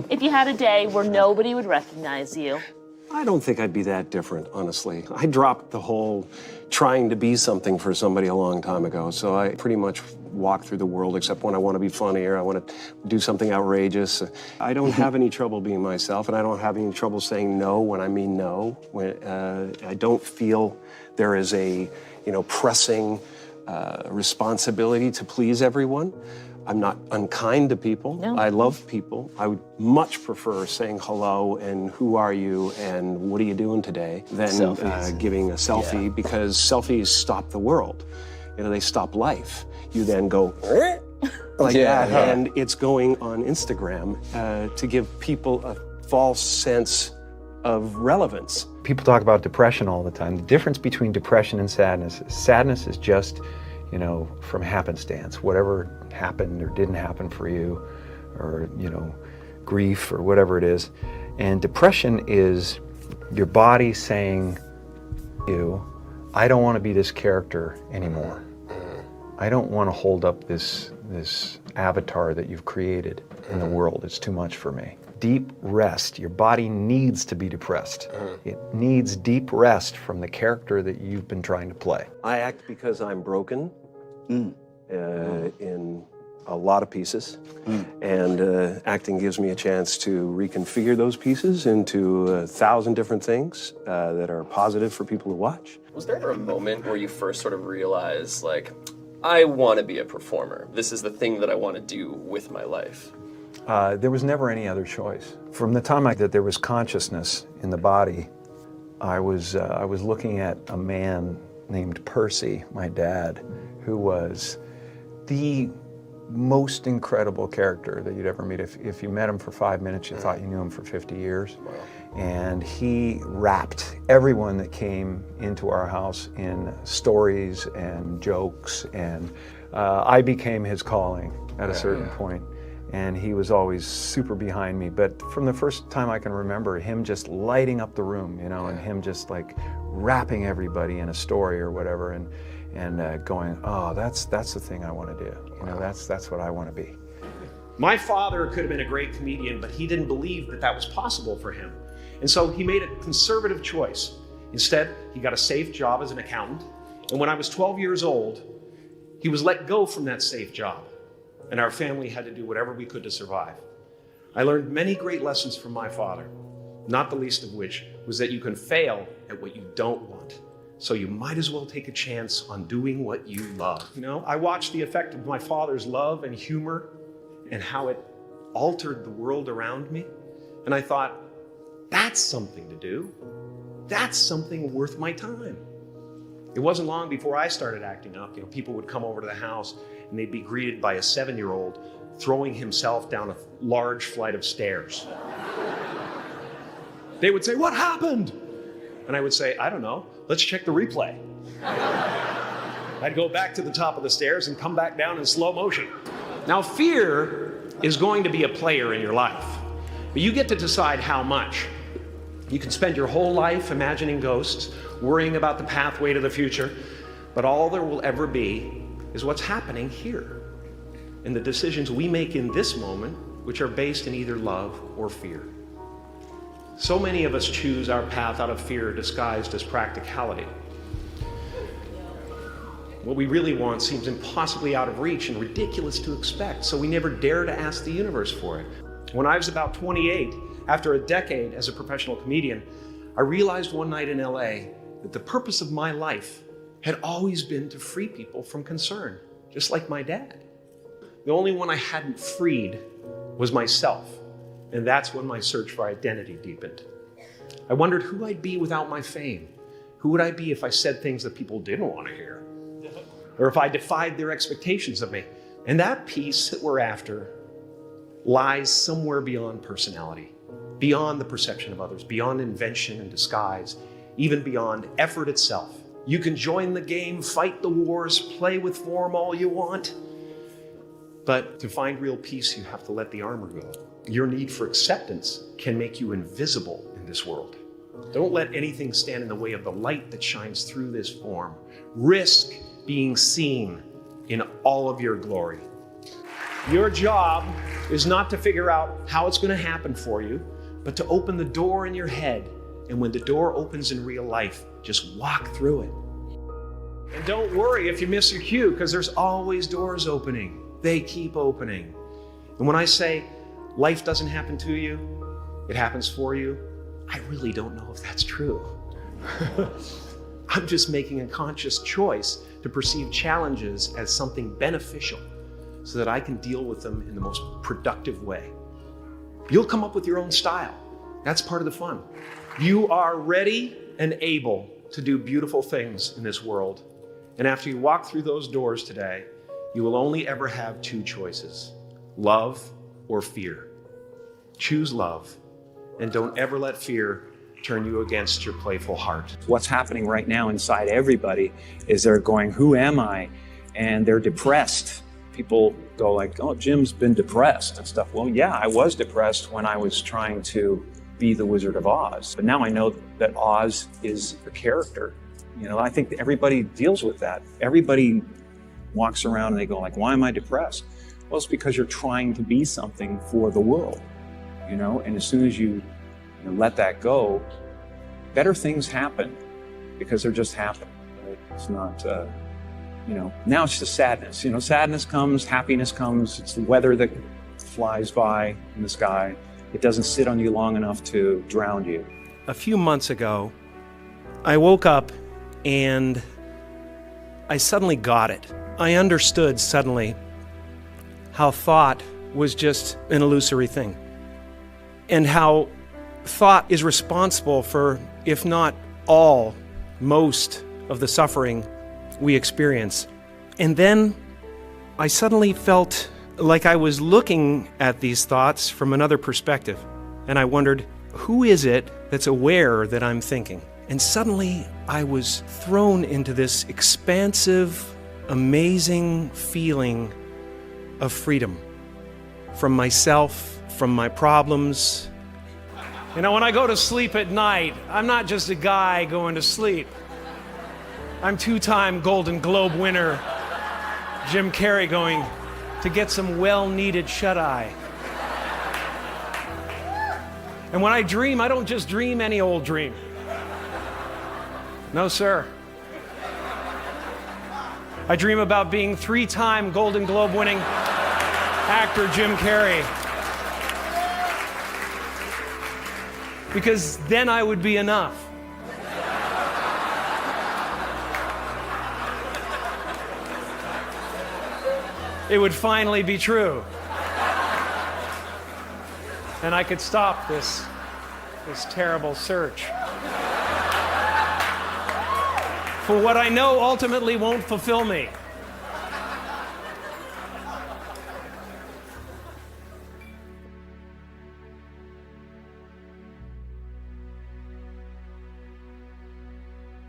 If you had a day where nobody would recognize you? I don't think I'd be that different, honestly. I dropped the whole trying to be something for somebody a long time ago, so I pretty much walk through the world except when I want to be funny or I want to do something outrageous. I don't have any trouble being myself, and I don't have any trouble saying no when I mean no. I don't feel there is a, pressing responsibility to please everyone. I'm not unkind to people. No. I love people. I would much prefer saying hello and who are you and what are you doing today than giving a selfie, because selfies stop the world. They stop life. You then go like that, and it's going on Instagram to give people a false sense of relevance. People talk about depression all the time. The difference between depression and sadness is just, from happenstance. Whatever happened or didn't happen for you, or, grief or whatever it is. And depression is your body saying, I don't want to be this character anymore. I don't want to hold up this avatar that you've created in the world. It's too much for me. Deep rest. Your body needs to be depressed. It needs deep rest from the character that you've been trying to play. I act because I'm broken in a lot of pieces, and acting gives me a chance to reconfigure those pieces into 1,000 different things that are positive for people to watch. Was there ever a moment where you first sort of realized, like, I want to be a performer. This is the thing that I want to do with my life? There was never any other choice. From the time that there was consciousness in the body, I was looking at a man named Percy, my dad, who was the most incredible character that you'd ever meet. If you met him for 5 minutes, you thought you knew him for 50 years. Wow. And he wrapped everyone that came into our house in stories and jokes, and I became his calling at a certain point. And he was always super behind me. But from the first time I can remember, him just lighting up the room, and him just like wrapping everybody in a story or whatever, and going, oh, that's the thing I want to do. That's what I want to be. My father could have been a great comedian, but he didn't believe that was possible for him. And so he made a conservative choice. Instead, he got a safe job as an accountant. And when I was 12 years old, he was let go from that safe job. And our family had to do whatever we could to survive. I learned many great lessons from my father, not the least of which was that you can fail at what you don't want. So you might as well take a chance on doing what you love. I watched the effect of my father's love and humor and how it altered the world around me. And I thought, that's something to do. That's something worth my time. It wasn't long before I started acting up. People would come over to the house and they'd be greeted by a 7-year-old throwing himself down a large flight of stairs. They would say, "What happened?" And I would say, "I don't know. Let's check the replay." I'd go back to the top of the stairs and come back down in slow motion. Now, fear is going to be a player in your life, but you get to decide how much. You can spend your whole life imagining ghosts, worrying about the pathway to the future, but all there will ever be is what's happening here, and the decisions we make in this moment, which are based in either love or fear. So many of us choose our path out of fear disguised as practicality. What we really want seems impossibly out of reach and ridiculous to expect, so we never dare to ask the universe for it. When I was about 28, after a decade as a professional comedian, I realized one night in LA that the purpose of my life had always been to free people from concern, just like my dad. The only one I hadn't freed was myself, and that's when my search for identity deepened. I wondered who I'd be without my fame. Who would I be if I said things that people didn't want to hear? Or if I defied their expectations of me? And that piece that we're after lies somewhere beyond personality, beyond the perception of others, beyond invention and disguise, even beyond effort itself. You can join the game, fight the wars, play with form all you want, but to find real peace, you have to let the armor go. Your need for acceptance can make you invisible in this world. Don't let anything stand in the way of the light that shines through this form. Risk being seen in all of your glory. Your job is not to figure out how it's going to happen for you, but to open the door in your head. And when the door opens in real life, just walk through it. And don't worry if you miss your cue, because there's always doors opening. They keep opening. And when I say life doesn't happen to you, it happens for you, I really don't know if that's true. I'm just making a conscious choice to perceive challenges as something beneficial so that I can deal with them in the most productive way. You'll come up with your own style. That's part of the fun. You are ready and able to do beautiful things in this world. And after you walk through those doors today, you will only ever have two choices: love or fear. Choose love, and don't ever let fear turn you against your playful heart. What's happening right now inside everybody is they're going, who am I? And they're depressed. People go like, oh, Jim's been depressed and stuff. Well, yeah, I was depressed when I was trying to be the Wizard of Oz. But now I know that Oz is a character. You know, I think everybody deals with that. Everybody walks around and they go like, why am I depressed? Well, it's because you're trying to be something for the world, you know? And as soon as you let that go, better things happen because they're just happening. Right? It's not, now it's just sadness. Sadness comes, happiness comes. It's the weather that flies by in the sky. It doesn't sit on you long enough to drown you. A few months ago, I woke up and I suddenly got it. I understood suddenly how thought was just an illusory thing, and how thought is responsible for, if not all, most of the suffering we experience. And then I suddenly felt like I was looking at these thoughts from another perspective. And I wondered, who is it that's aware that I'm thinking? And suddenly I was thrown into this expansive, amazing feeling of freedom from myself, from my problems. When I go to sleep at night, I'm not just a guy going to sleep. I'm two-time Golden Globe winner Jim Carrey going to get some well-needed shut-eye. And when I dream, I don't just dream any old dream. No, sir. I dream about being three-time Golden Globe winning actor Jim Carrey. Because then I would be enough. It would finally be true. And I could stop this terrible search for what I know ultimately won't fulfill me.